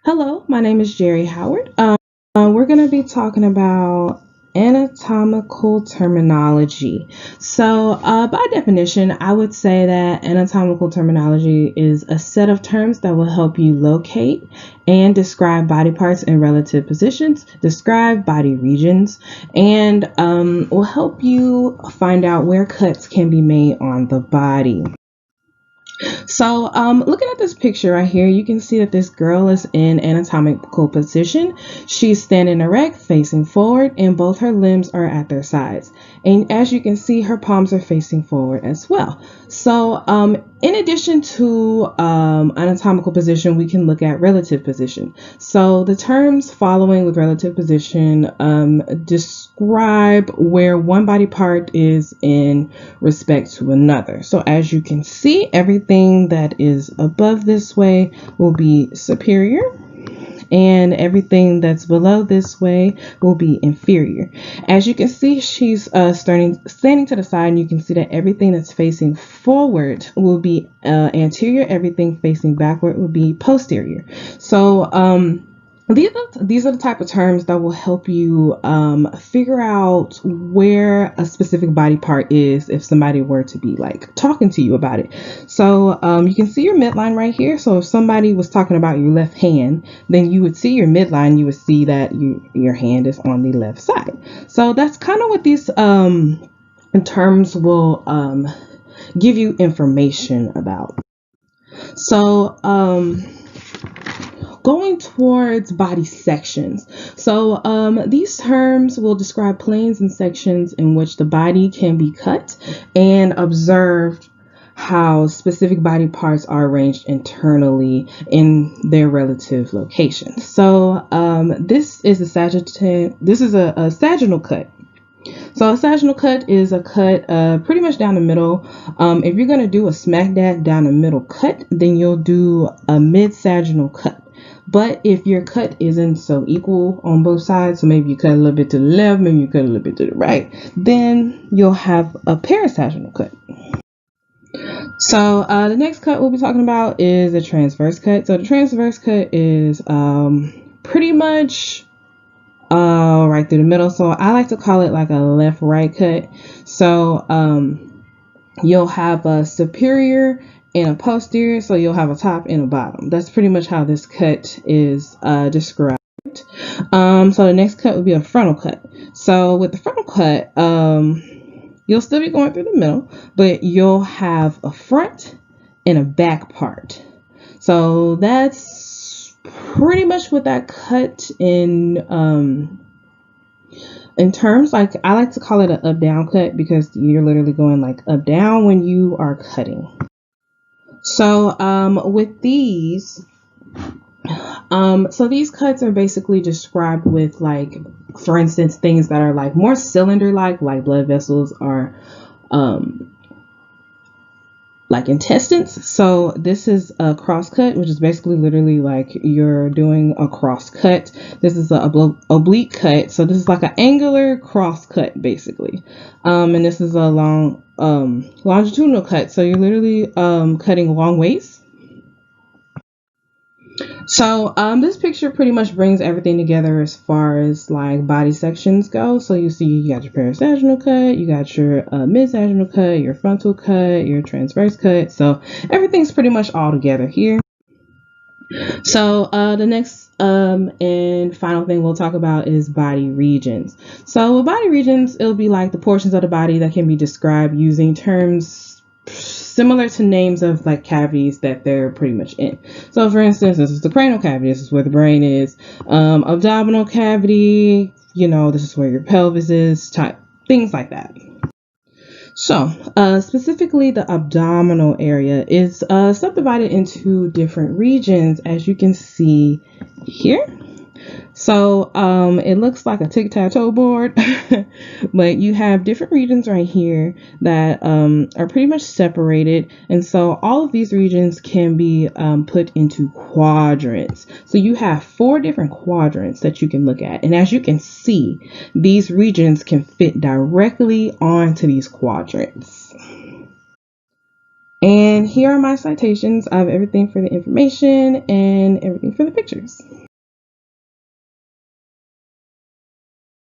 Hello, my name is Jerry Howard. We're going to be talking about anatomical terminology. By definition, I would say that anatomical terminology is a set of terms that will help you locate and describe body parts in relative positions, describe body regions, and will help you find out where cuts can be made on the body. Looking at this picture right here, you can see that this girl is in anatomical position. She's standing erect, facing forward, and both her limbs are at their sides. And as you can see, her palms are facing forward as well. In addition to anatomical position, we can look at relative position. So the terms following with relative position describe where one body part is in respect to another. So as you can see, everything that is above this way will be superior, and everything that's below this way will be inferior. As you can see, she's standing to the side, and you can see that everything that's facing forward will be anterior, everything facing backward will be posterior. These are the type of terms that will help you figure out where a specific body part is if somebody were to be like talking to you about it. You can see your midline right here. So if somebody was talking about your left hand, then you would see your midline. You would see that your hand is on the left side. So that's kind of what these terms will give you information about. So Going towards body sections. These terms will describe planes and sections in which the body can be cut and observed how specific body parts are arranged internally in their relative locations. This is a sagittal cut. So a sagittal cut is a cut pretty much down the middle. If you're going to do a smack dab down the middle cut, then you'll do a mid-sagittal cut. But if your cut isn't so equal on both sides, so maybe you cut a little bit to the left, maybe you cut a little bit to the right, then you'll have a parasagittal cut. The next cut we'll be talking about is a transverse cut. So the transverse cut is pretty much right through the middle. So I like to call it like a left-right cut. You'll have a superior and a posterior, so you'll have a top and a bottom. That's pretty much how this cut is described. The next cut would be a frontal cut. So with the frontal cut, you'll still be going through the middle, but you'll have a front and a back part. So that's pretty much what that cut in terms, like I like to call it an up-down cut because you're literally going like up-down when you are cutting. With these, these cuts are basically described with, like, for instance, things that are like more cylinder-like blood vessels or like intestines. So this is a cross cut, which is basically literally like you're doing a cross cut. This is an oblique cut. So this is like an angular cross cut basically. And this is a long longitudinal cut. So you're literally cutting long ways. This picture pretty much brings everything together as far as like body sections go. So you see you got your parasagittal cut, you got your mid-sagittal cut, your frontal cut, your transverse cut. So everything's pretty much all together here. The next and final thing we'll talk about is body regions. So with body regions, it'll be like the portions of the body that can be described using terms similar to names of like cavities that they're pretty much in. So for instance, this is the cranial cavity. This is where the brain is. Abdominal cavity, this is where your pelvis is, type things like that. Specifically the abdominal area is subdivided into different regions, as you can see here. It looks like a tic-tac-toe board, but you have different regions right here that are pretty much separated. And so all of these regions can be put into quadrants. So you have 4 different quadrants that you can look at. And as you can see, these regions can fit directly onto these quadrants. And here are my citations of everything for the information and everything for the pictures.